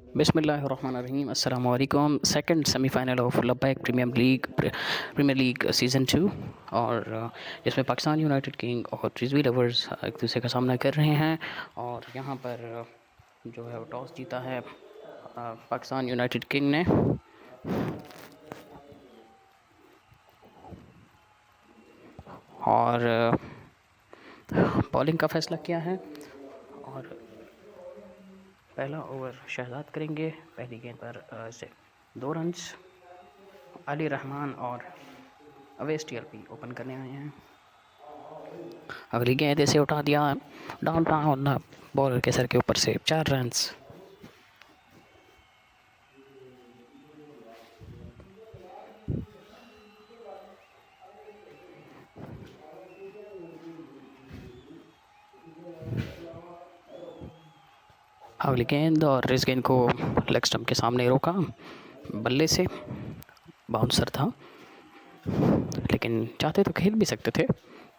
बिस्मिल्लाहिर्रहमानिर्रहीम अस्सलाम वालेकुम। Second semifinal of Labbaik premier league season 2 और जिसमें पाकिस्तान यूनाइटेड किंग और रिजवी लवर्स एक दूसरे का सामना कर रहे हैं। और यहाँ पर जो है वो टॉस जीता है पाकिस्तान यूनाइटेड किंग ने और बॉलिंग का फैसला किया है। और पहला ओवर शहजाद करेंगे। पहली गेंद पर से 2 रन्स। अली रहमान और अवेश टीएलपी ओपन करने आए हैं। अगली गेंद ऐसे उठा दिया डाउन टाउन बॉलर के सर के ऊपर से 4 रन्स। अगली गेंद और इस गेंद को लेग स्टंप के सामने रोका बल्ले से। बाउंसर था लेकिन चाहते तो खेल भी सकते थे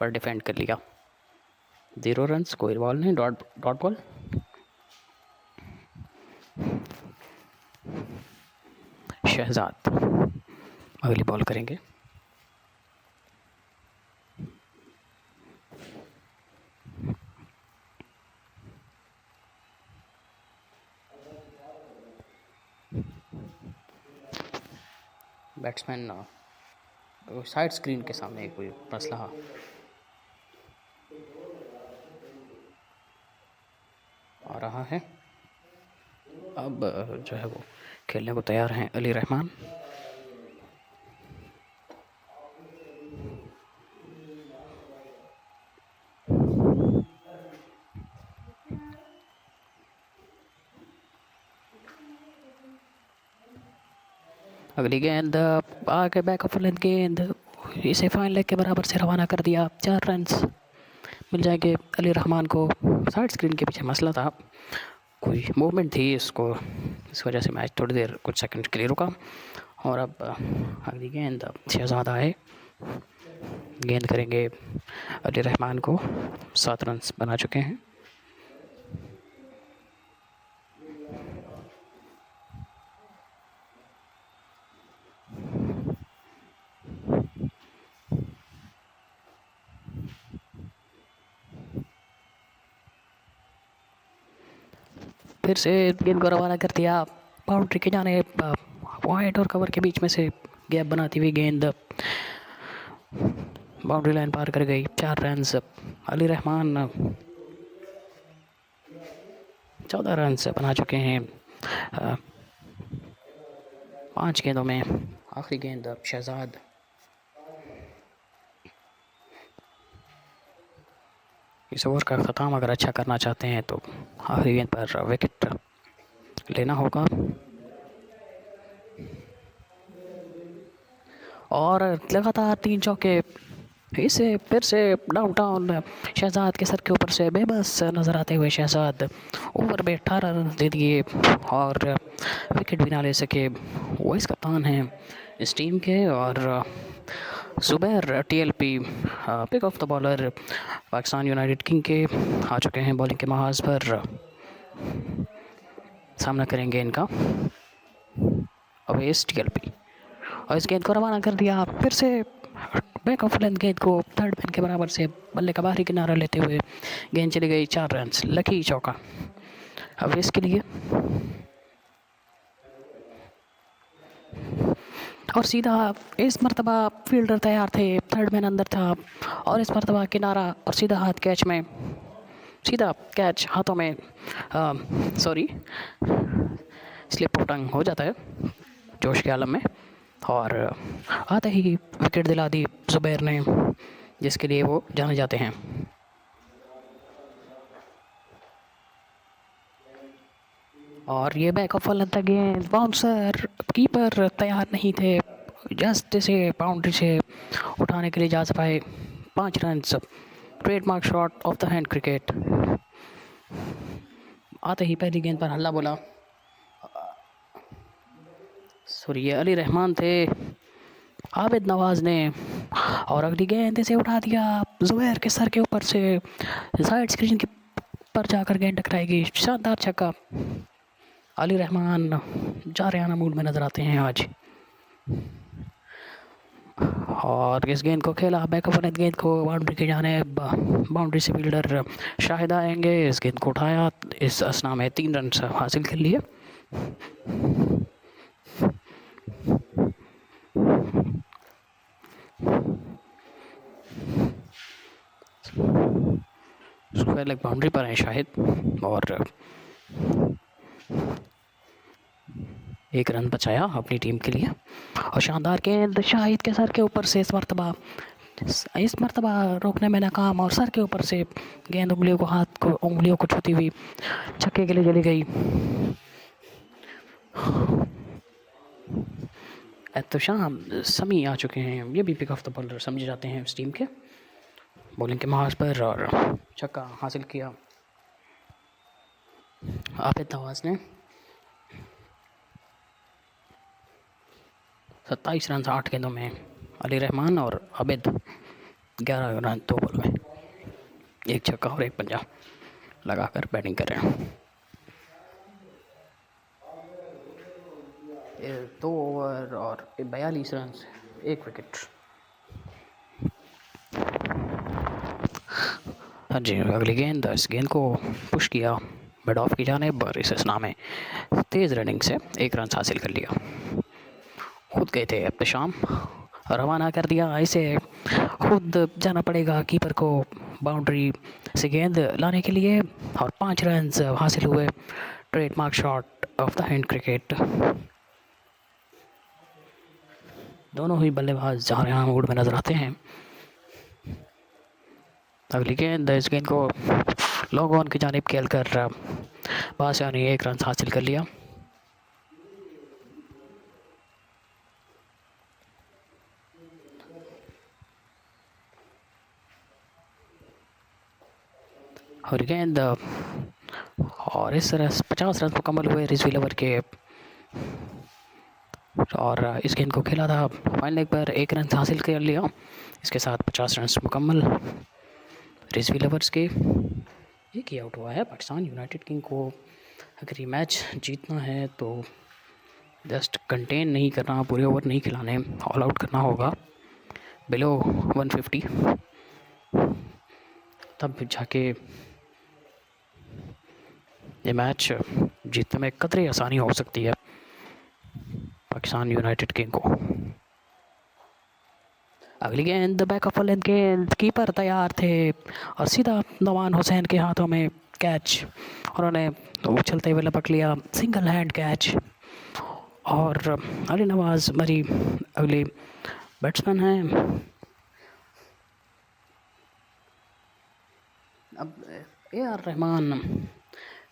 पर डिफेंड कर लिया। 0 रन्स, कोई बॉल नहीं, डॉट बॉल। शहजाद अगली बॉल करेंगे। बैट्समैन साइड स्क्रीन के सामने कोई मसला आ रहा है। अब जो है वो खेलने को तैयार हैं अली रहमान। अगली गेंद आगे बैक ऑफ लेंथ गेंद, इसे फाइन लेग के बराबर से रवाना कर दिया। 4 रन्स मिल जाएंगे अली रहमान को। साइड स्क्रीन के पीछे मसला था, कोई मूवमेंट थी इसको, इस वजह से मैच थोड़ी देर कुछ सेकंड के लिए रुका। और अब अगली गेंद शहजाद आए, गेंद करेंगे अली रहमान को। 7 रन्स बना चुके हैं। फिर से गेंद को रवाना कर दिया बाउंड्री के जाने, वाइड और कवर के बीच में से गैप बनाती हुई गेंद बाउंड्री लाइन पार कर गई। 4 रन्स। अली रहमान 14 रन्स बना चुके हैं 5 गेंदों में। आखिरी गेंद शहजाद। इस ओवर का ख़त्म अगर अच्छा करना चाहते हैं तो आखिरी गेंद पर विकेट लेना होगा। और लगातार 3 चौके, इसे फिर से डाउन टाउन शहजाद के सर के ऊपर से बेबस नज़र आते हुए शहजाद ओवर में 18 रन दे दिए और विकेट भी ना ले सके। वाइस कप्तान हैं इस टीम के। और Zubair TLP pick of the bowler Pakistan United King के आ चुके हैं। बॉलिंग के महाज पर सामना करेंगे इनका अवेश टीएलपी। और इस गेंद को रवाना कर दिया फिर से बैक ऑफ लेंथ गेंद को थर्ड मैन के बराबर से बल्ले का बाहरी किनारा लेते हुए गेंद चली गई। 4 रन्स, लकी चौका अवेश के लिए। और सीधा इस मरतबा फील्डर तैयार थे, थर्ड मैन अंदर था और इस मरतबा किनारा और सीधा हाथ कैच में, सीधा कैच हाथों में, सॉरी स्लिप ऑफ टंग हो जाता है जोश के आलम में। और आते ही विकेट दिला दी ज़ुबैर ने, जिसके लिए वो जाने जाते हैं। और ये बैक ऑफ लेंथ गेंद, बाउंसर, कीपर तैयार नहीं थे, जस्ट से बाउंड्री से उठाने के लिए जा पाए। 5 runs, trademark shot of the hand cricket. आते ही पहली गेंद पर हल्ला बोला, सॉरी ये अली रहमान थे, आबिद नवाज ने। और अगली गेंद से उठा दिया ज़ुबैर के सर के ऊपर से, साइड स्क्रीन के पर जाकर गेंद टकराएगी। शानदार छक्का अली रहमान जारियाना मूड में नज़र आते हैं आज। और इस गेंद को खेला बैकअप वाले गेंद को बाउंड्री की जानिब, बाउंड्री से फील्डर शाहिद आएंगे, इस गेंद को उठाया, इस असना में 3 रन हासिल कर लिए। पहले बाउंड्री पर है शाहिद और 1 रन बचाया अपनी टीम के लिए। और शानदार गेंद शाहिद के सर के ऊपर से इस मरतबा रोकने में नाकाम, और सर के ऊपर से गेंद उंगलियों को छूती हुई छक्के के लिए चली गई। एहतशाम समी आ चुके हैं, ये भी पिक ऑफ द बॉलर समझे जाते हैं इस टीम के। बॉलिंग के महाज पर और छक्का हासिल किया आबिद नवाज ने। 27 रन 8 गेंदों में अली रहमान और आबिद 11 रन 2 बॉल में 1 छक्का और 1 पंजा लगाकर बैटिंग कर रहे हैं। 2 ओवर और 42 रन 1 विकेट। हाँ जी, अगली गेंद, इस गेंद को पुश किया मिड ऑफ की जानिब और इस असना में तेज़ रनिंग से 1 रन हासिल कर लिया। खुद गए थे एहतशाम, रवाना कर दिया, इसे खुद जाना पड़ेगा कीपर को बाउंड्री से गेंद लाने के लिए, और 5 रन हासिल हुए। Trademark shot of the hand cricket. दोनों ही बल्लेबाज जारियाना मूड में नजर आते हैं। अगली गेंद, इस गेंद को लॉन्ग ऑन की जानिब खेल कर बासिया ने 1 रन हासिल कर लिया। और गेंद, और इस तरह 50 रन मुकम्मल हुए रिजवी लवर के। और इस गेंद को खेला था फाइनल लेग पर, 1 रन हासिल कर लिया। इसके साथ 50 रन मुकम्मल रिजवी लवर्स के। एक ही आउट हुआ है पाकिस्तान यूनाइटेड किंग को। अगर ये मैच जीतना है तो जस्ट कंटेन नहीं करना, पूरे ओवर नहीं खिलाने, ऑल आउट करना होगा बिलो 150, तब जाके ये मैच जीतने में कतई आसानी हो सकती है पाकिस्तान यूनाइटेड किंग को। अगली गेंद बैकअप वाले गेंद, कीपर तैयार थे और सीधा नवान हुसैन के हाथों में कैच, उन्होंने उछलते हुए लपक लिया, सिंगल हैंड कैच। और अली नवाज मरी अगले बैट्समैन हैं। अब AR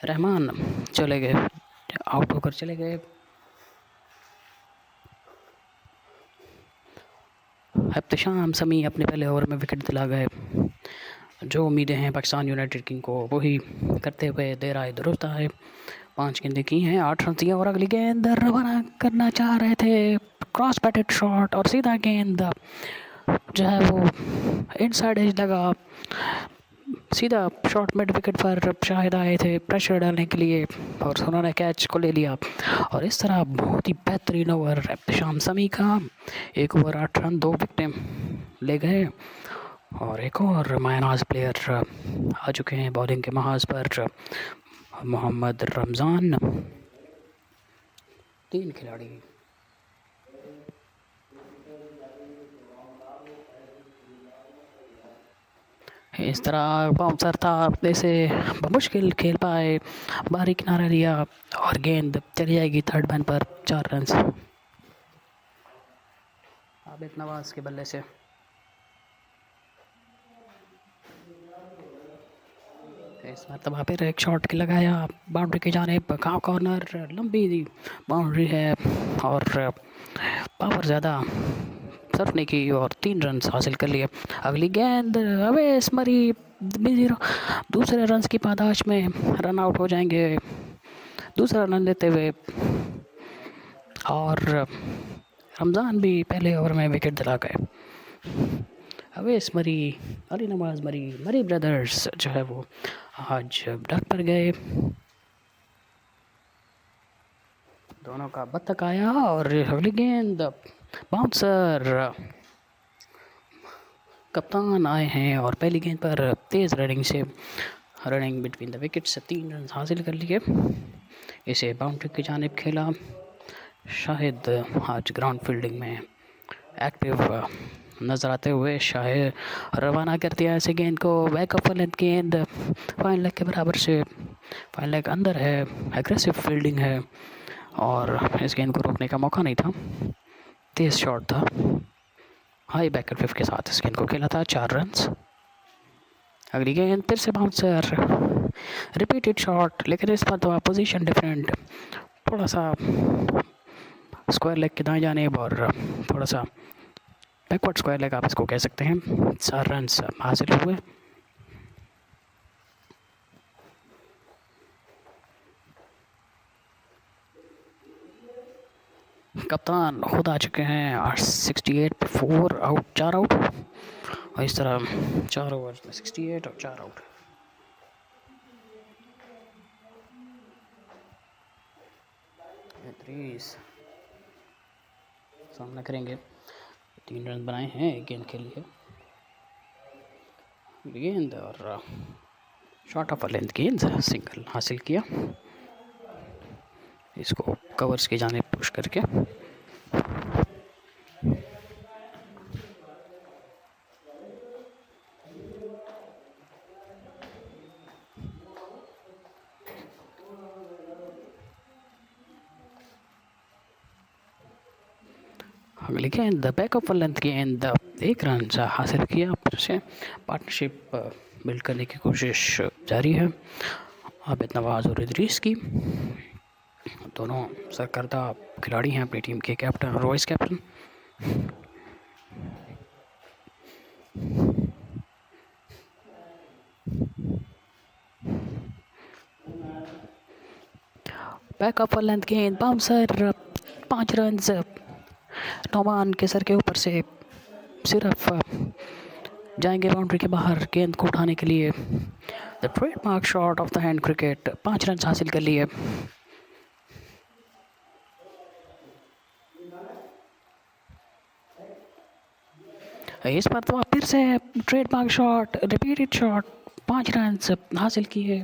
रहमान चले गए, आउट होकर चले गए। एहतशाम समी अपने पहले ओवर में विकेट दिला गए। जो उम्मीदें हैं पाकिस्तान यूनाइटेड किंग को वही करते हुए दे रहा है, दुरुस्त है। 5 गेंदें की हैं, 8 रन दिए। और अगली गेंद रवाना करना चाह रहे थे, क्रॉस बैटेड शॉट, और सीधा गेंद जो है वो इनसाइड एज लगा, सीधा शॉट मिड विकेट पर शाहिद आए थे प्रेशर डालने के लिए, और उन्होंने कैच को ले लिया। और इस तरह बहुत ही बेहतरीन ओवर एहतशाम समी का। 1 ओवर 8 रन 2 विकेटें ले गए। और एक और मायनाज प्लेयर आ चुके हैं बॉलिंग के महाज पर, मोहम्मद रमज़ान। 3 खिलाड़ी इस तरह बाउंसर था, इसे मुश्किल खेल पाए, बाहरी किनारा लिया और गेंद चली जाएगी थर्ड मैन पर 4 रन। आबिद नवाज के बल्ले से इस मरतबा फिर एक शॉट के लगाया बाउंड्री की जानिब, कॉर्नर, लंबी बाउंड्री है और पावर ज़्यादा सर्फ नहीं की और 3 रन हासिल कर लिए। अगली गेंद अवेश मरी दूसरे रन की पादाश में रन आउट हो जाएंगे दूसरा रन लेते हुए। और रमज़ान भी पहले ओवर में विकेट दिला गए। अवेश मरी, अली नवाज मरी ब्रदर्स जो है वो आज डक पर गए। दोनों का बत्तख आया और अगली गेंद बाउंसर। कप्तान आए हैं और पहली गेंद पर तेज़ running between the wickets 3 run हासिल कर लिए। इसे बाउंड्री की जानिब खेला। शाहिद आज ग्राउंड फील्डिंग में एक्टिव नज़र आते हुए शाहिद रवाना कर दिया ऐसे गेंद को। बैक ऑफ लेंथ गेंद फाइन लेग के बराबर से, फाइन लेग अंदर है, एग्रेसिव फील्डिंग है और इस गेंद को रोकने का मौका नहीं था। तेज़ शॉट था, हाई बैक फिफ्थ के साथ इस गेंद को खेला था। 4 रन्स। अगली गेंद फिर से बाउंसर, रिपीटेड शॉट, लेकिन इस पर तो पोजीशन डिफरेंट, थोड़ा सा स्क्वायर लेग के दाएं जानिब और थोड़ा सा बैकवर्ड स्क्वायर लेग आप इसको कह सकते हैं। 4 रन्स हासिल हुए। कप्तान खुद आ चुके हैं। 68 पर 4 आउट, 4 आउट और इस तरह 4 ओवर में 68 और 4 आउट। सामना करेंगे। 3 रन बनाए हैं एक गेंद के लिए। गेंद और शॉर्ट ऑफ लेंथ गेंद, सिंगल हासिल किया। इसको कवर्स की जानिब पुश करके अगली गेंद बैक ऑफ लेंथ गेंद, 1 रन हासिल किया। फिर से पार्टनरशिप बिल्ड करने की कोशिश जारी है आबिद नवाज और इदरीस की। दोनों सरकर्दा खिलाड़ी हैं अपनी टीम के कैप्टन और vice captain. Back of length गेंद, बाउंसर, 5 रन। नौमान के सर के ऊपर से सिर्फ जाएंगे बाउंड्री के बाहर गेंद को उठाने के लिए। The trademark shot of the hand cricket, 5 run हासिल कर लिए। इस पर तो फिर से trademark shot, repeated shot, 5 run हासिल किए।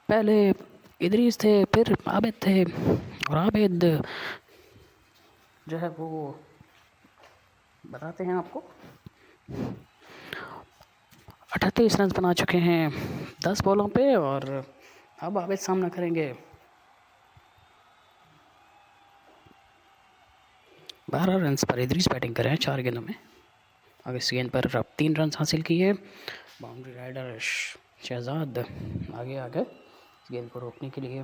पहले इदरीस थे, फिर आबिद थे और आबिद जो है वो बताते हैं आपको 38 रन बना चुके हैं 10 बॉलों पे और अब आबिद सामना करेंगे 12 रन पर। इदरीस बैटिंग कर रहे हैं 4 गेंदों में। अब इस गेंद पर 3 रन हासिल किए। बाउंड्री राइडर शहजाद आगे आ गए इस गेंद को रोकने के लिए।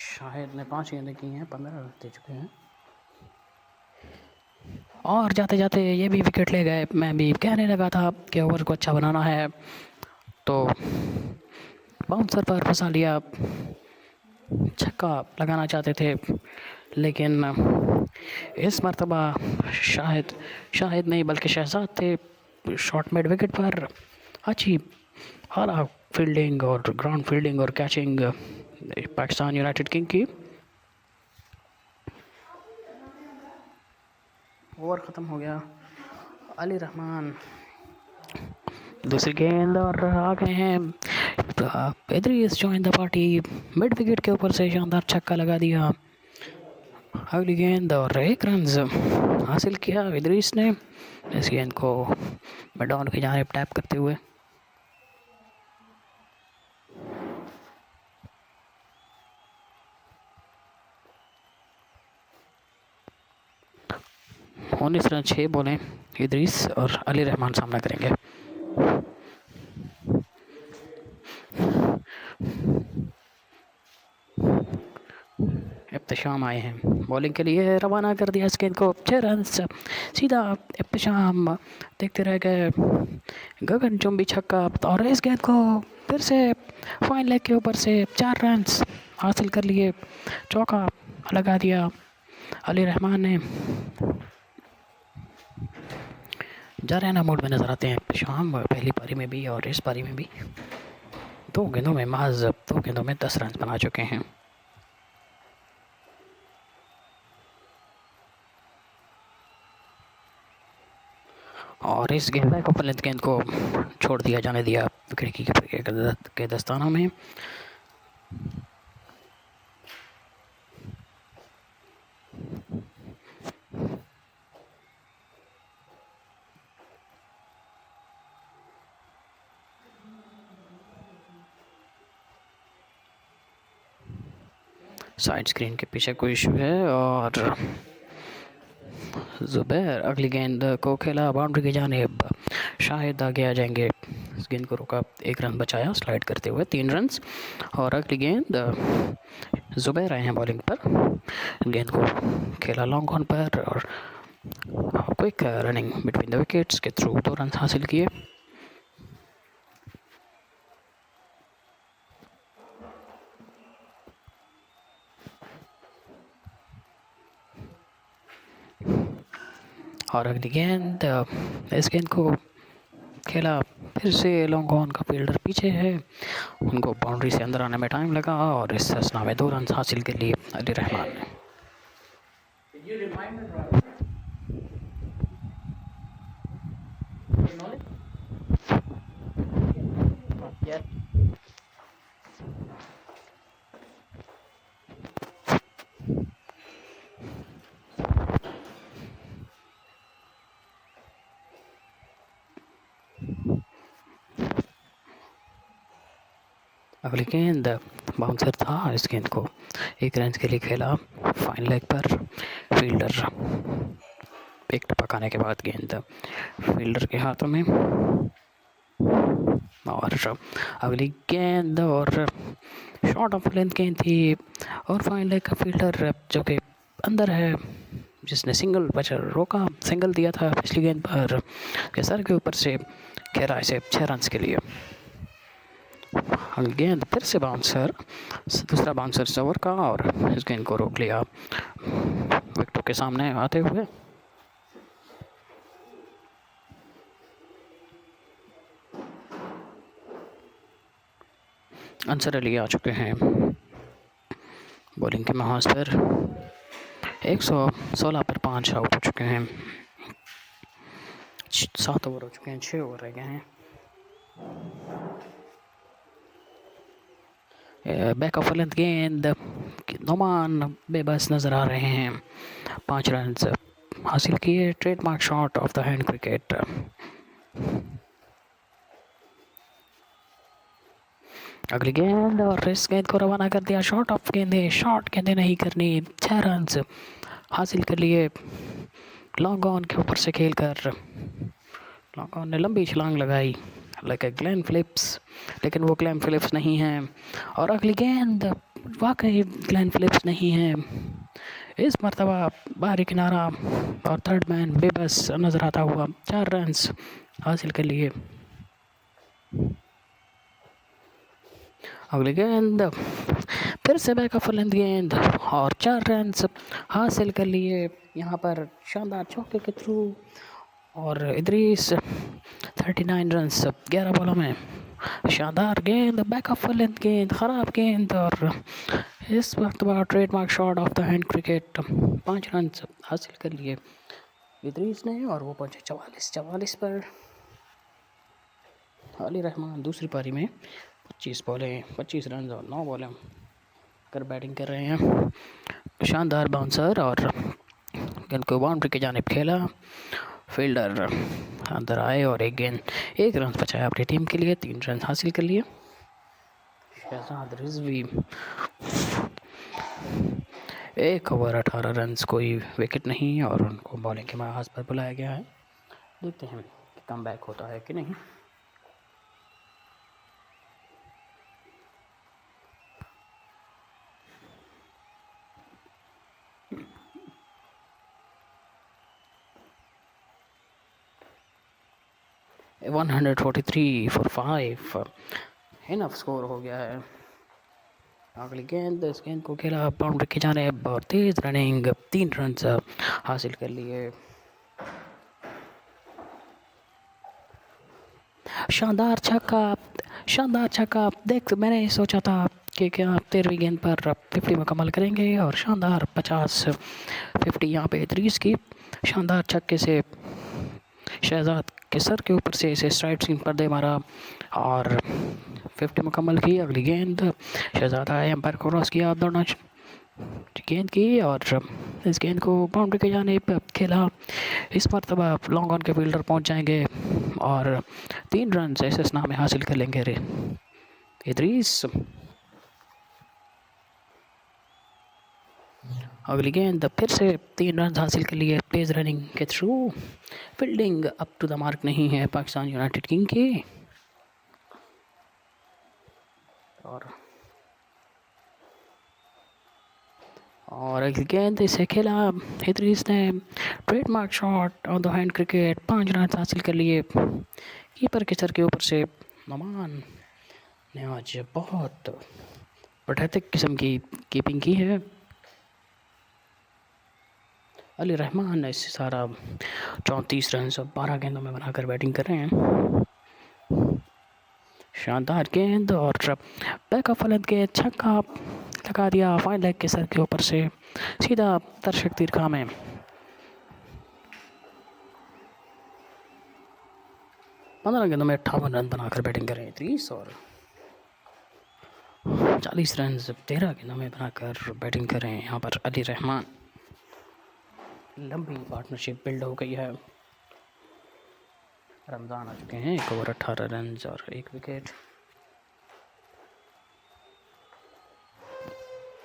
शाहिद ने 5 गेंदें की हैं, 15 रन दे चुके हैं और जाते जाते ये भी विकेट ले गए। मैं भी कहने लगा था कि ओवर को अच्छा बनाना है तो बाउंसर पर फंसा लिया। छक्का लगाना चाहते थे लेकिन इस मरतबा शाहिद नहीं बल्कि शहजाद थे शॉर्ट मिड विकेट पर। अच्छी आला फील्डिंग और ग्राउंड फील्डिंग और कैचिंग पाकिस्तान यूनाइटेड किंग की। ओवर ख़त्म हो गया। अली रहमान दूसरी गेंद और आ गए हैं Idris join the party. Mid wicket के ऊपर से शानदार छक्का लगा दिया। अगली गेंद और 1 रन हासिल किया इदरीस ने इस गेंद को मैदान की जानिब टैप करते हुए। उन्नीस रन 6 बॉलें इदरीस और अली रहमान सामना करेंगे। इब्तिशाम आए हैं बॉलिंग के लिए, रवाना कर दिया इस गेंद को। 6 रन सीधा इब्तिशाम देखते रह गए। गगनचुंबी छक्का और इस गेंद को फिर से फाइन लेग के ऊपर से 4 रन हासिल कर लिए। चौका लगा दिया अली रहमान ने। जारहाना मोड में नज़र आते हैं इब्तिशाम पहली पारी में भी और इस पारी में भी। 2 गेंदों में महज 2 गेंदों में 10 रन बना चुके हैं। और इस गेंद बैक ऑफ लेंथ गेंद को छोड़ दिया जाने दिया खिड़की के दस्ताना में। साइड स्क्रीन के पीछे कोई इशू है और जुबैर अगली गेंद को खेला बाउंड्री की जानिब, शायद आगे आ जाएंगे। इस गेंद को रोका, 1 रन बचाया स्लाइड करते हुए, 3 रन। और अगली गेंद जुबैर आए हैं बॉलिंग पर, गेंद को खेला लॉन्ग ऑन पर और quick running between the wickets के थ्रू 2 रन हासिल किए। और अगली गेंद, इस गेंद को खेला फिर से लॉन्ग ऑन का फील्डर पीछे है, उनको बाउंड्री से अंदर आने में टाइम लगा और इस असना में 2 रन हासिल के लिए अली रहमान ने। अगली गेंद बाउंसर था, इस गेंद को 1 रन के लिए खेला फाइन लेग पर, फील्डर एक टपकाने के बाद गेंद फील्डर के हाथों में। और अगली गेंद और शॉर्ट ऑफ लेंथ गेंद थी और फाइन लेग का फील्डर जो कि अंदर है, जिसने सिंगल बचर रोका, सिंगल दिया था पिछली गेंद पर, के सर के ऊपर से खेला इसे 6 रन के लिए। गेंद फिर से बाउंसर, दूसरा बाउंसर इस ओवर का, और इस गेंद को रोक लिया विकेटों के सामने आते हुए। अंसर अली आ चुके हैं बॉलिंग के महाज पर, 116 पर 5 आउट हो चुके हैं। 7 ओवर हो चुके हैं, 6 ओवर रह गए हैं। बैक ऑफ लेंथ गेंद, नोमान बेबस नज़र आ रहे हैं, 5 रन हासिल किए, trademark shot of the hand cricket. अगली गेंद और इस गेंद को रवाना कर दिया, शॉर्ट ऑफ गेंदे, शॉर्ट गेंदे नहीं करनी, 6 रन हासिल कर लिए लॉन्ग ऑन के ऊपर से खेलकर। लॉन्ग ऑन ने लंबी छलांग लगाई लाइक ग्लेन फिलिप्स, लेकिन वो ग्लेन फिलिप्स नहीं है। और अगली गेंद वाकई ग्लेन फिलिप्स नहीं है, इस मरतबा बाहरी किनारा और थर्ड मैन बेबस नज़र आता हुआ, 4 रन हासिल कर लिए। अगली गेंद फिर से बैक ऑफ लेंथ गेंद और 4 रन हासिल कर लिए यहाँ पर शानदार चौके के थ्रू। और इदरीस 39 रन 11 बॉलों में, शानदार गेंद, बैक ऑफ लेंथ गेंद, ख़राब गेंद और इस वक्त बाद trademark shot of the hand cricket, 5 run हासिल कर लिए इदरीस ने और वो पहुंचे 44 पर। अली रहमान दूसरी पारी में 25 रन और 9 बॉलें कर बैटिंग कर रहे हैं। शानदार बाउंसर और गेंद को बाउंड्री की जानिब खेला, फील्डर अंदर आए और एक रन बचाया अपनी टीम के लिए, 3 रन हासिल कर लिए। शहजाद रिजवी 1 ओवर 18 रन, कोई विकेट नहीं और उनको बॉलिंग के महाज पर बुलाया गया है। देखते हैं कि कम बैक होता है कि नहीं। ए 143 for 5 इनफ स्कोर हो गया है। अगली गेंद, इस गेंद को खेला बाउंड्री की जानिब और तेज रनिंग, 3 रन हासिल कर लिए। शानदार छक्का शानदार छक्का। देख मैंने सोचा था कि क्या 13वीं गेंद पर 50 मुकम्मल करेंगे और शानदार 50 यहाँ पे 30 की शानदार छक्के से शहजाद के सर के ऊपर से इसे स्ट्राइट सीम पर दे मारा और 50 मुकम्मल की। अगली गेंद शहजाद आए एम्पायर को क्रॉस किया दौड़ना गेंद की और इस गेंद को बाउंड्री के जानिब खेला। इस मरतबा लॉन्ग ऑन के फील्डर पहुंच जाएंगे और 3 रन एस नाम में हासिल कर लेंगे रे इदरीस। अगली गेंद फिर से 3 रन हासिल कर लिए तेज रनिंग के through. Fielding up to the mark नहीं है पाकिस्तान यूनाइटेड किंग की। और अगली गेंद इसे खेला इदरीस ने trademark shot on the hand cricket 5 run हासिल कर लिए। कीपर के सर के ऊपर से नमान ने आज बहुत पैथेटिक किस्म की कीपिंग की है। अली रहमान ने इससे सारा 34 रन 12 गेंदों में बनाकर बैटिंग कर रहे हैं। शानदार गेंद और बैक ऑफ फलंद के छक्का लगा दिया फाइन लेग के सर के ऊपर से सीधा दर्शक तीरखा में। पंद्रह गेंदों में 58 रन बनाकर बैटिंग कर रहे हैं 30 और 40 रन 13 गेंदों में बनाकर बैटिंग कर रहे हैं यहाँ पर अली रहमान। लंबी पार्टनरशिप बिल्ड हो गई है। रमज़ान आ चुके हैं 1 ओवर 18 रन और 1 विकेट।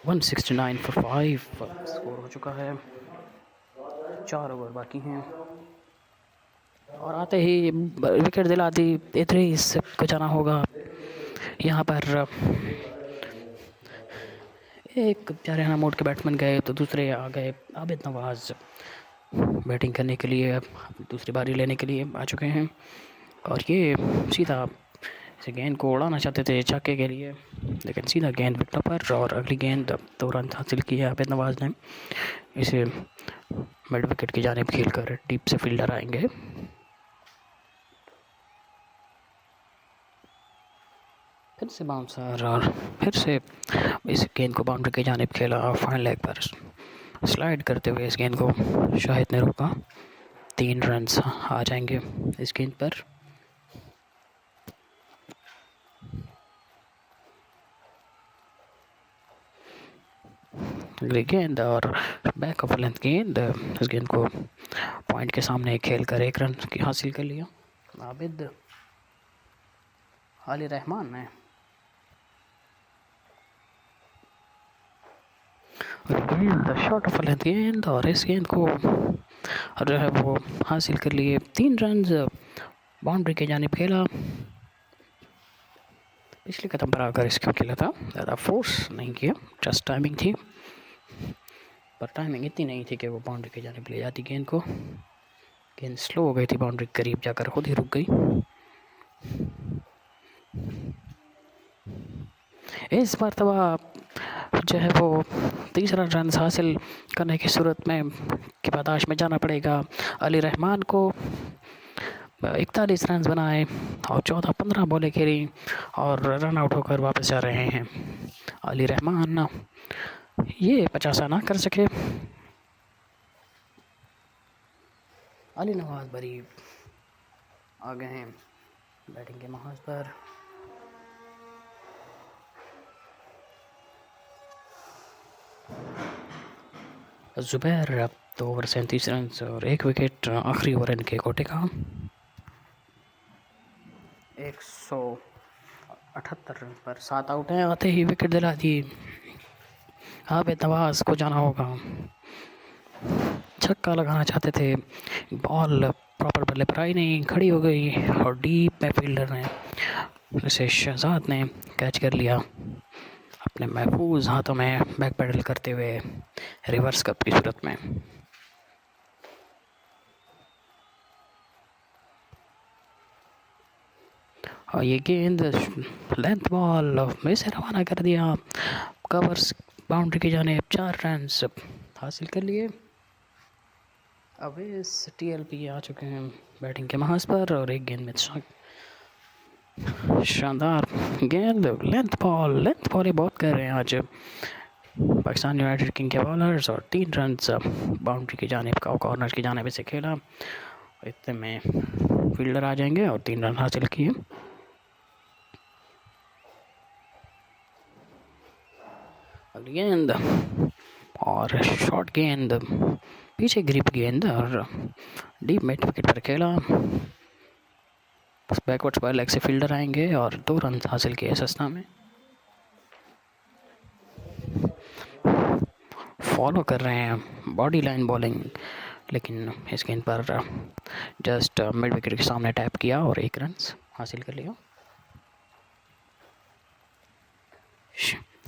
169 for 5 स्कोर हो चुका है। 4 ओवर बाकी हैं और आते ही विकेट दिला दी इदरीस को जाना होगा। यहाँ पर एक हरियाणा मोड के बैट्समैन गए तो दूसरे आ गए। आबिद नवाज बैटिंग करने के लिए दूसरी बारी लेने के लिए आ चुके हैं और ये सीधा इसे गेंद को उड़ाना चाहते थे छक्के के लिए लेकिन सीधा गेंद विकेट पर और अगली गेंद 2 रन हासिल किए आबिद नवाज ने। इसे मिड विकेट की जानिब खेलकर डीप से फील्डर आएंगे। फिर से बाउंसर और फिर से इस गेंद को बाउंड्री की जानिब खेला और फाइन लेग पर स्लाइड करते हुए इस गेंद को शाहिद ने रोका। 3 रन आ जाएंगे इस गेंद पर। अगली गेंद और बैक ऑफ लेंथ गेंद इस गेंद को पॉइंट के सामने खेलकर 1 रन की हासिल कर लिया आबिद अली रहमान ने। गेंद शॉट ऑफ लेंथ गेंद और इस गेंद को जो है वो हासिल कर लिए 3 रन बाउंड्री के जानिब खेला। पिछले कदम पर आकर इसको खेला था, ज़्यादा फोर्स नहीं किया, जस्ट टाइमिंग थी पर टाइमिंग इतनी नहीं थी कि वो बाउंड्री के जानिब ले जाती गेंद को। गेंद स्लो हो गई थी, बाउंड्री के करीब जाकर खुद ही रुक गई। इस मरतबा जो है वो तीसरा रन हासिल करने की सूरत में की पादाश में जाना पड़ेगा अली रहमान को। 41 रन बनाए और 14-15 बॉलें खेली और रन आउट होकर वापस जा रहे हैं अली रहमान। ये 50 ना कर सके। अली नवाज बरी आ गए हैं बैटिंग के महाज पर। जुबैर 2 ओवर 37 रन और 1 विकेट आखिरी ओवर इनके कोटे का। 178 रन पर 7 आउट हैं। आते ही विकेट दिला दी आबिद नवाज को जाना होगा। छक्का लगाना चाहते थे, बॉल प्रॉपर बल्ले पर आई नहीं, खड़ी हो गई और डीप में फील्डर ने इसे शहजाद ने कैच कर लिया अपने महफूज हाथों में बैक पैडल करते हुए रिवर्स कप की सूरत में। और ये गेंद लेंथ बॉल में से रवाना कर दिया कवर्स बाउंड्री की जाने 4 रन हासिल कर लिए। अवेस TLP आ चुके हैं बैटिंग के महाज पर और 1 गेंद में शानदार गेंद, लेंथ बॉल बहुत कर रहे हैं आज पाकिस्तान यूनाइटेड किंग के बॉलर्स, और 3 रन बाउंड्री की जानिब का कॉर्नर की जानिब से खेला। इतने में फील्डर आ जाएंगे और 3 रन हासिल किए। अगली गेंद और शॉर्ट गेंद, पीछे ग्रिप गेंद और डीप मिड विकेट पर खेला। बैकवर्ड्स पर लेग से फील्डर आएंगे और 2 रन हासिल किए सस्ता में। फॉलो कर रहे हैं बॉडी लाइन बॉलिंग, लेकिन इस गेंद पर जस्ट मिड विकेट के सामने टैप किया और 1 रन हासिल कर लिया।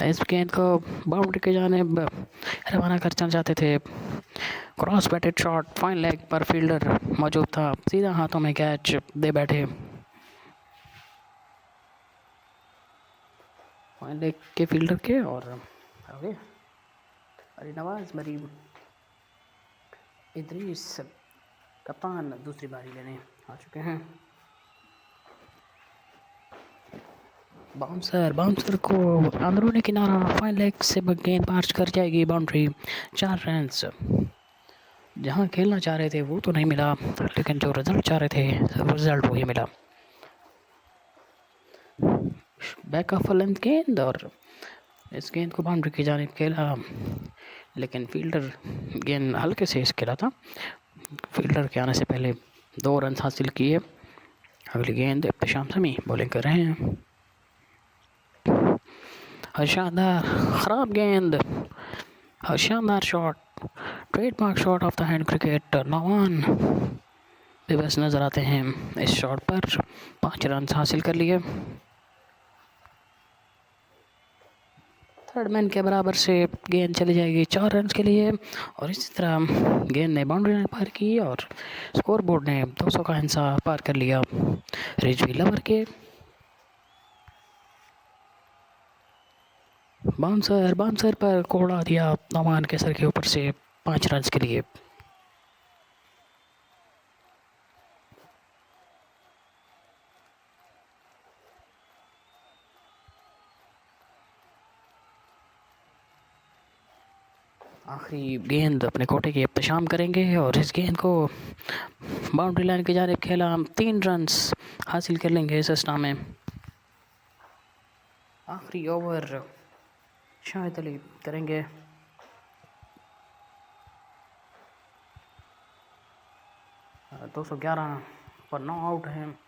इस गेंद को बाउंड्री के जानिब रवाना करना चाहते थे। Cross batted shot, fine leg पर फील्डर मौजूद था, सीधा हाथों में कैच दे बैठे। फाइन लेग के फील्डर के और आगे अली नवाज, मरीम इदरीस कप्तान दूसरी बारी लेने आ चुके हैं। बाउंसर को अंदरूनी किनारा, फाइन लेग से गेंद पार कर जाएगी बाउंड्री। 4 रन जहां खेलना चाह रहे थे वो तो नहीं मिला, लेकिन जो रिजल्ट चाह रहे थे रिजल्ट वही मिला। बैक ऑफ लेंथ गेंद और इस गेंद को बाउंड्री की जानिब खेला, लेकिन फील्डर गेंद हल्के से खेला था। फील्डर के आने से पहले 2 रन हासिल किए। अगली गेंद इब्तिशाम समी बॉलिंग कर रहे हैं। शानदार ख़राब गेंद, शानदार shot, trademark shot of the hand cricket. Nauman बेबस नज़र आते हैं इस शॉट पर। 5 रन हासिल कर लिए। थर्ड मैन के बराबर से गेंद चली जाएगी 4 रन के लिए, और इसी तरह गेंद ने बाउंड्री लाइन पार की और स्कोर बोर्ड ने 200 का हिस्सा पार कर लिया रिजवी लवर के। बाउंसर पर कोड़ा दिया नौमान के सर के ऊपर से 5 रन के लिए। आखिरी गेंद अपने कोटे की इब्तिशाम करेंगे और इस गेंद को बाउंड्री लाइन की जानिब खेला। 3 रन हासिल कर लेंगे इस स्टाम में। आखिरी ओवर शाहिद अली करेंगे। और 211 पर 9 आउट हैं।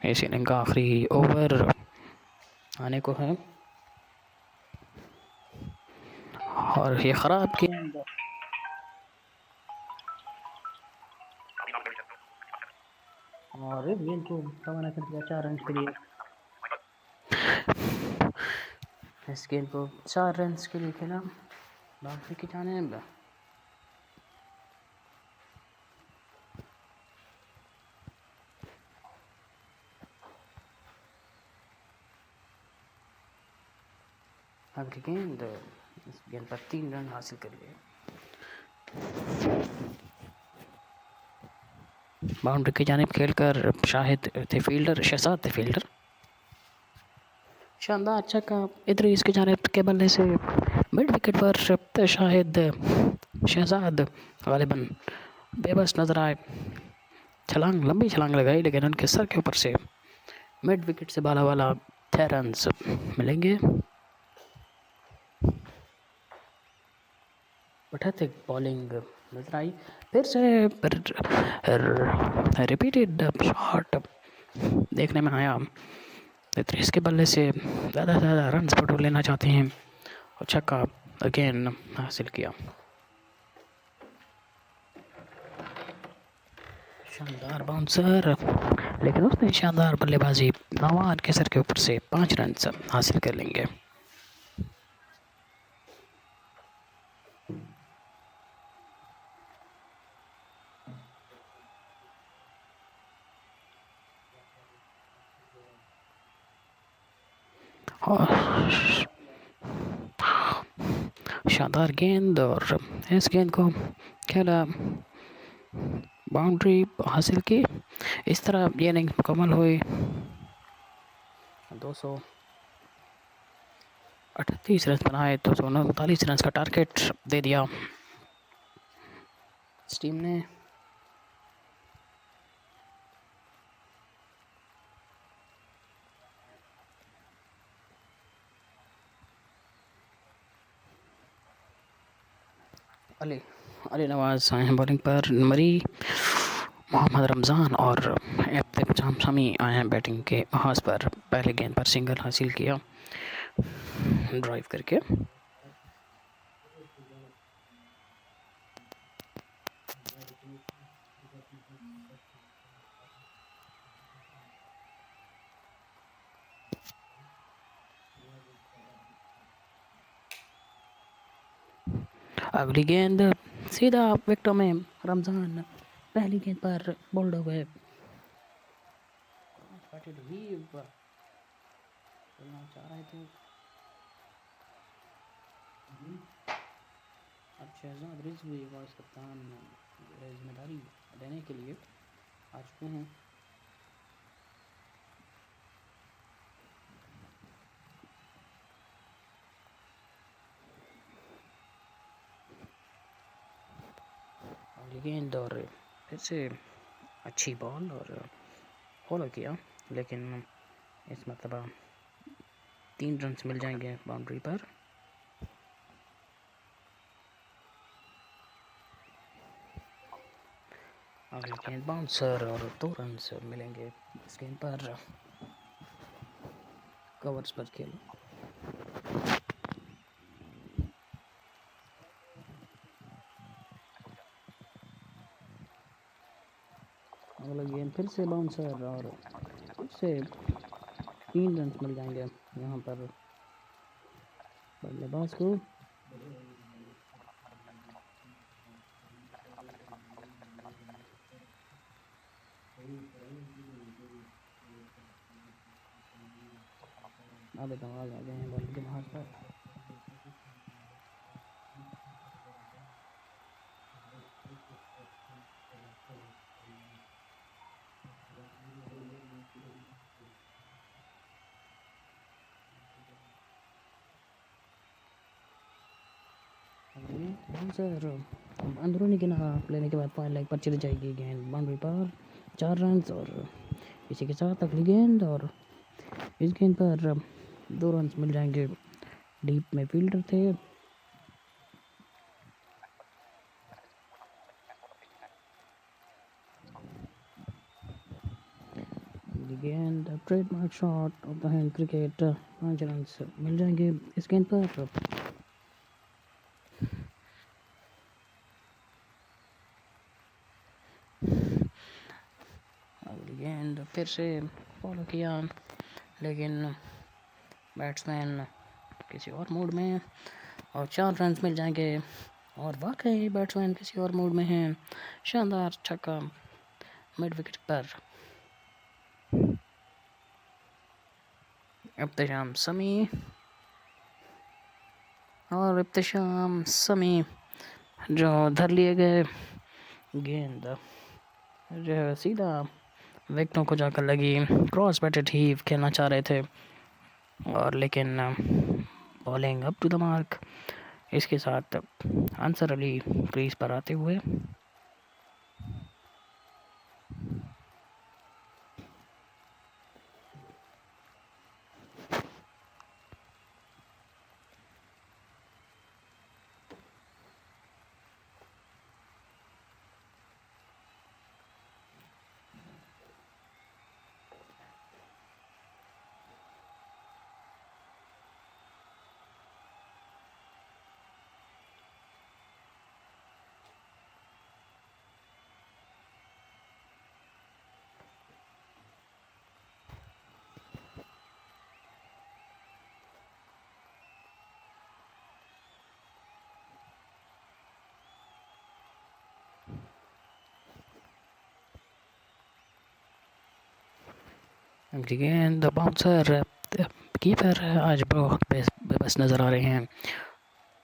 इस इनिंग का आखिरी ओवर आने को है और ये ख़राब गेंद, और इस गेंद को रवाना कर दिया 4 रन के लिए। इस गेंद को 4 रन के लिए खेला बाउंड्री की जानिब। अगली गेंद, इस गेंद पर 3 रन हासिल कर लिए। बाउंड्री की जानिब खेलकर शाहिद थे फील्डर, शहजाद थे फील्डर। शानदार छक्का इदरीस की जानिब के बल्ले से मिड विकेट पर शाहिद शहजाद गालिबन बेबस नजर आए। लंबी छलांग लगाई, लेकिन उनके सर के ऊपर से मिड विकेट से बाला वाला 6 रन मिलेंगे। पठाते बॉलिंग नजर आई, फिर से रिपीटेड शॉट देखने में आया। इदरीस के बल्ले से ज़्यादा से ज़्यादा रन बटोर लेना चाहते हैं और छक्का अगेन हासिल किया। शानदार बाउंसर, लेकिन उसने शानदार बल्लेबाजी, नवान के सर के ऊपर से 5 रन हासिल कर लेंगे। शानदार गेंद और इस गेंद को खेला, बाउंड्री हासिल की। इस तरह ये इनिंग्स मुकम्मल हुई। 238 रन बनाए, 239 रन का टारगेट दे दिया इस टीम ने। अली अली नवाज आए हैं बॉलिंग पर, मरी मोहम्मद रमज़ान और इब्तिसाम शमी आए हैं बैटिंग के महाज पर। पहले गेंद पर सिंगल हासिल किया ड्राइव करके। अगली गेंद सीधा विकेटों में, रमज़ान पहली गेंद पर बोल्ड हो गए। चाह रहे थे अब शहजाद रिजवी वाइस कप्तान जिम्मेदारी लेने के लिए आ चुके हैं। गेंद और फिर से अच्छी बॉल और फॉलो किया, लेकिन इस मरतबा 3 रन मिल जाएंगे बाउंड्री पर। अगली गेंद बाउंसर और 2 रन मिलेंगे इस गेंद पर। कवर्स पर खेल। अगला गेंद फिर से बाउंसर और फिर से 3 रन मिल जाएंगे यहाँ पर बल्लेबाज को। अब आवाज आ गए हैं बॉलिंग के महाज पर। बाउंसर अंदरूनी किनारा लेने के बाद पॉइंट लेग पर चली जाएगी गेंद बाउंड्री पर। 4 रन और इसी के साथ अगली गेंद, और इस गेंद पर 2 रन मिल जाएंगे। डीप में फील्डर थे। गेंद trademark shot of the hand cricket, 5 run मिल जाएंगे इस गेंद पर। गेंद फिर से फॉलो किया, लेकिन बैट्समैन किसी और मूड में, और 4 रन मिल जाएंगे। और वाकई बैट्समैन किसी और मूड में हैं। शानदार छक्का मिड विकेट पर। इब्तिसाम शमी और इब्तिसाम शमी जो धर लिए गए, गेंद जो सीधा विकेटों को जाकर लगी। क्रॉस बैटेड ही खेलना चाह रहे थे, और लेकिन bowling up to the mark. इसके साथ अंसर अली क्रीज पर आते हुए। गेंद बाउंसर, कीपर आज बहुत बेबस नज़र आ रहे हैं।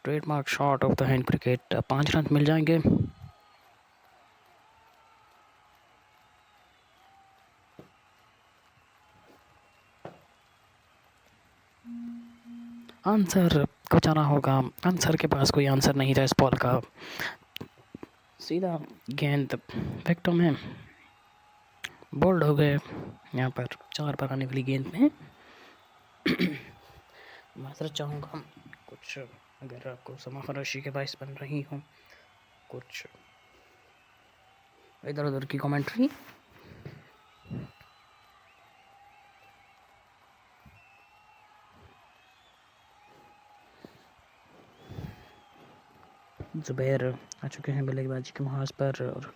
Trademark shot of the hand cricket, 5 run मिल जाएंगे। आंसर को जाना होगा, आंसर के पास कोई आंसर नहीं था इस बॉल का। सीधा गेंद विकेटों में बोल्ड हो गए। यहाँ पर 4 पर आने वाली गेंद में माजरत चाहूँगा कुछ, अगर आपको समाफराशी के बाइस बन रही हूँ, कुछ इधर उधर की कमेंट्री। जुबैर आ चुके हैं बल्लेबाजी के महाज पर और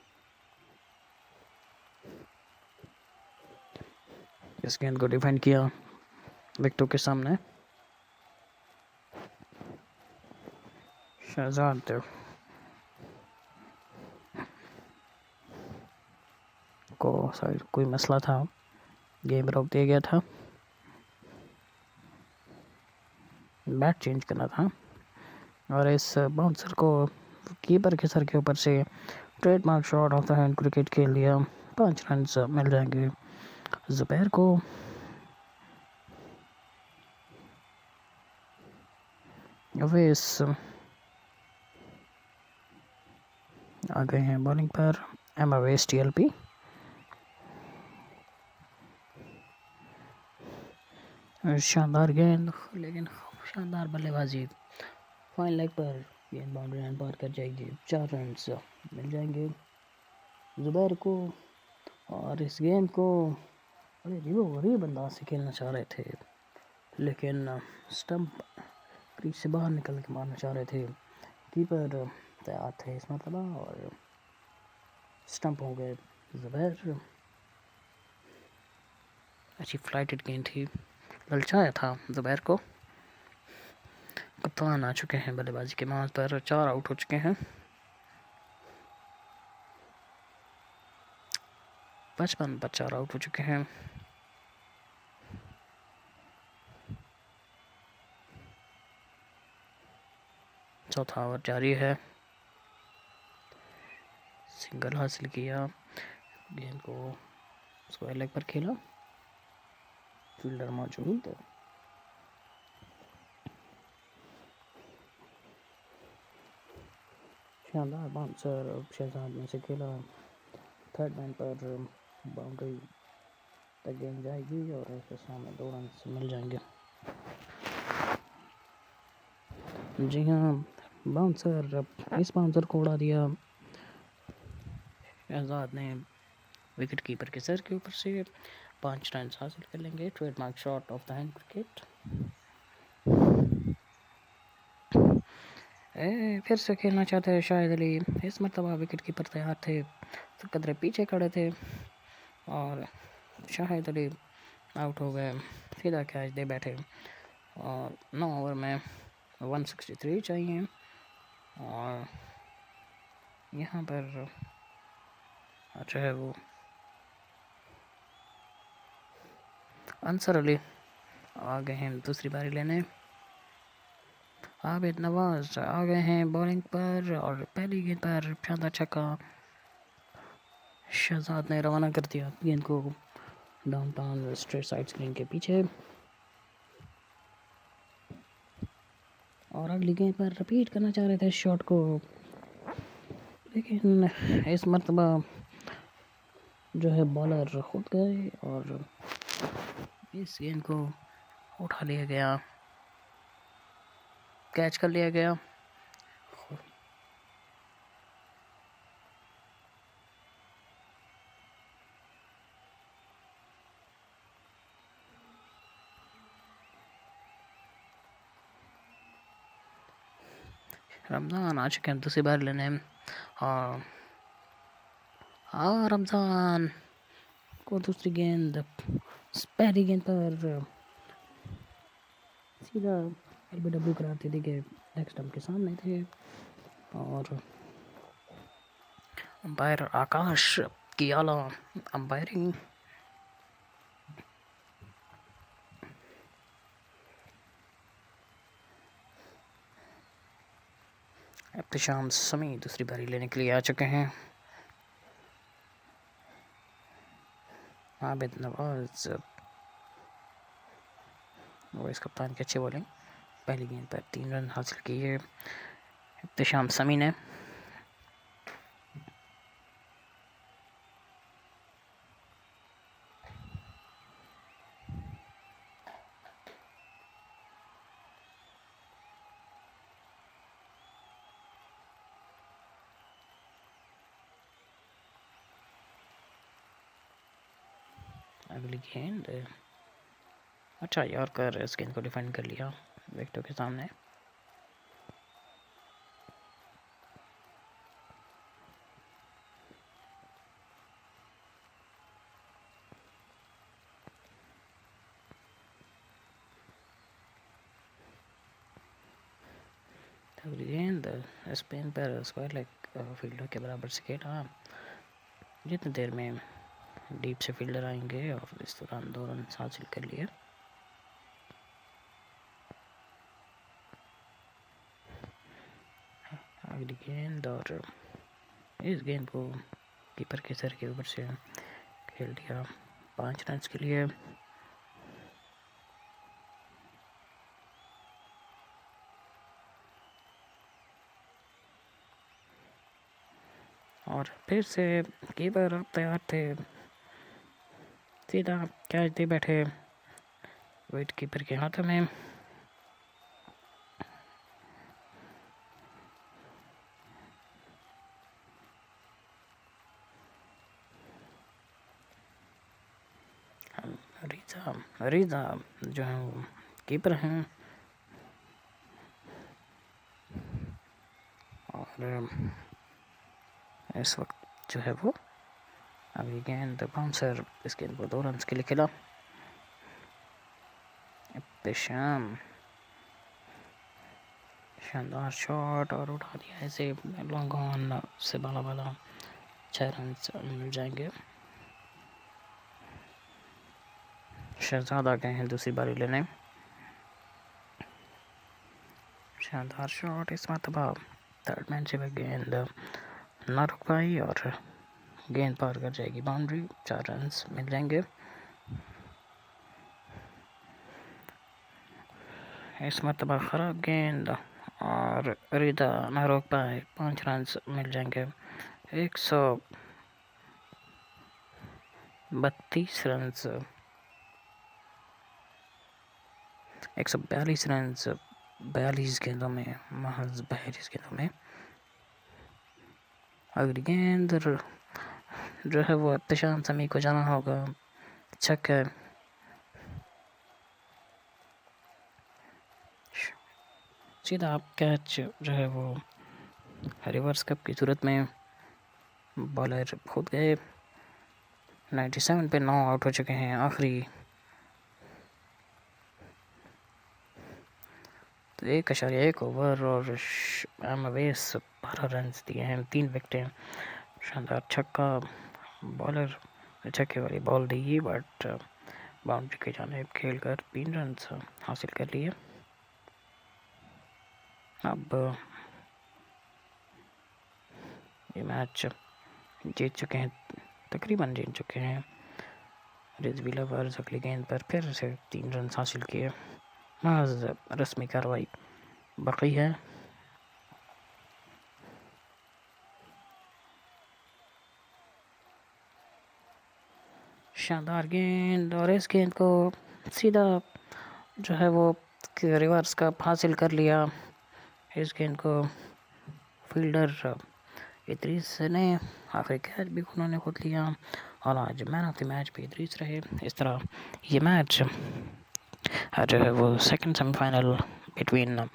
इस गेंद को डिफेंड किया विकेटों के सामने। शहजाद को शायद कोई मसला था, गेम रोक दिया गया था, बैट चेंज करना था और इस बाउंसर को कीपर के सर के ऊपर से trademark shot of the hand cricket खेल लिया। 5 रन मिल जाएंगे जुबैर को। अवेस आ गए हैं बॉलिंग पर, एम अवेस TLP। शानदार गेंद, लेकिन शानदार बल्लेबाजी। फाइन लेग पर गेंद बाउंड्री लाइन पार कर जाएगी। 4 रन मिल जाएंगे जुबैर को। और इस गेंद को बड़े गरीब अंदाज से खेलना चाह रहे थे, लेकिन स्टंप क्रीज से बाहर निकल के मारना चाह रहे थे। कीपर तैयार थे इस मरतबा और स्टंप हो गए जुबैर। अच्छी फ्लाइटेड गेंद थी, ललचाया था जुबैर को। कप्तान आ चुके हैं बल्लेबाजी के मार्ग पर, 4 आउट हो चुके हैं। 55 पर 4 आउट हो चुके हैं। चौथा ओवर जारी है। सिंगल हासिल किया, गेंद को स्क्वायर लेग पर खेला, फील्डर मौजूद। शानदार बाउंसर शहजाद में से खेला, थर्ड मैन पर बाउंड्री तक गेंद जाएगी और उसके सामने 2 रन मिल जाएंगे। जी हाँ, बाउंसर, इस बाउंसर को उड़ा दिया शहजाद ने विकेट कीपर के सर के ऊपर से। 5 रन हासिल कर लेंगे। Trademark shot of the hand cricket. फिर से खेलना चाहते हैं शाहिद अली। इस मरतबा विकेट कीपर तैयार थे, तो कदरे पीछे खड़े थे और शाहिद अली आउट हो गए, सीधा कैच दे बैठे। और 9 ओवर में 163 चाहिए और यहाँ पर अच्छा है वो अंसर अली आ गए हैं दूसरी बारी लेने। आबिद नवाज आ गए हैं बॉलिंग पर और पहली गेंद पर शानदार छक्का। शहजाद ने रवाना कर दिया गेंद को down town straight side screen के पीछे और अगली गेंद पर रिपीट करना चाह रहे थे शॉट को, लेकिन इस मरतबा जो है बॉलर खुद गए और इस गेंद को उठा लिया गया, कैच कर लिया गया। रमज़ान आ चुके हैं दूसरी बार लेने और रमज़ान को दूसरी गेंद, पहली गेंद पर सीधा LBW कराते थे कि नेक्स्ट स्टंप के सामने थे और अंपायर आकाश की आला अंपायरिंग। इब्तिशाम समी दूसरी बारी लेने के लिए आ चुके हैं। आबिद नवाज वाइस कप्तान की अच्छी बॉलिंग, पहली गेंद पर 3 रन हासिल किए इब्तिशाम समी ने। अगली गेंद, अच्छा यॉर्कर, इस गेंद को डिफेंड कर लिया विकेटों के सामने। अगली गेंद स्पिन पर स्क्वायर लेग फील्डर के बराबर से खेला। जितनी देर में डीप से फील्डर आएंगे और इस दौरान 2 रन हासिल कर लिए। अगली गेंद, और इस गेंद को कीपर के सर के ऊपर से खेल दिया 5 रन के लिए। और फिर से कीपर अब तैयार थे, सीधा कैच दे बैठे विकेट कीपर के हाथों में। रिजा जो है वो कीपर हैं, और इस वक्त जो है वो अगली गेंद बाउंसर, इस गेंद को 2 रन के लिए खेला इब्तिशाम। शानदार शॉट और उठा दिया ऐसे लॉन्ग ऑन से बाला 6 रन मिल जाएंगे। शहजाद आ गए हैं दूसरी बारी लेने। शानदार शॉट, इस मरतबा थर्ड मैन से वह गेंद ना रुक पाई और गेंद पार कर जाएगी बाउंड्री, 4 रन मिल जाएंगे। इस मरतबा ख़राब गेंद और रिदा ना रोक पाए, 5 रन मिल जाएंगे। 132 रन, 142 रन 42 गेंदों में, महज 42 गेंदों में। अगली गेंद जो है वो इब्तिशाम समी को जाना होगा, छक्का। सीधा कैच जो है वो रिवर्स कप की सूरत में, बॉलर खुद गए। 97 पे 9 आउट हो चुके हैं। आखिरी तो 1.1 ओवर और अवेस 12 रन दिए हैं, 3 विकेटें। शानदार छक्का, बॉलर छक्के वाली बॉल दी बट बाउंड्री की जानिब खेल कर 3 रन हासिल कर लिए। अब ये मैच जीत चुके हैं, तकरीबन जीत चुके हैं रिजवी लवर्स। अगली गेंद पर फिर से 3 रन हासिल किए, महज रस्मी कार्रवाई बाकी है। शानदार गेंद, और इस गेंद को सीधा जो है वो रिवर्स कप हासिल कर लिया। इस गेंद को फील्डर इदरीस ने आखिरी कैच भी उन्होंने खुद लिया और आज मैन ऑफ द मैच भी इदरीस रहे। इस तरह ये मैच जो है वो सेकंड सेमीफाइनल बिटवीन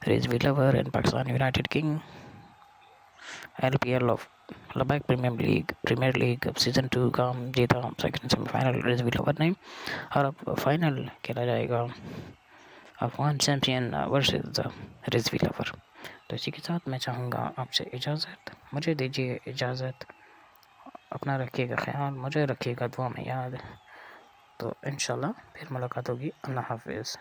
रिजवी लवर and Pakistan United king, LPL of लबैक प्रीमियर लीग सीज़न 2 का जीता सेकंड सेमीफाइनल रिजवी लवर ने, और अब फाइनल खेला जाएगा Afghan champion versus Rizvi lover. तो इसी के साथ मैं चाहूँगा आपसे इजाज़त, मुझे दीजिए इजाज़त। अपना रखिएगा ख्याल, मुझे रखिएगा दुआ में याद। तो इंशाल्लाह फिर मुलाकात होगी। अल्लाह हाफिज़।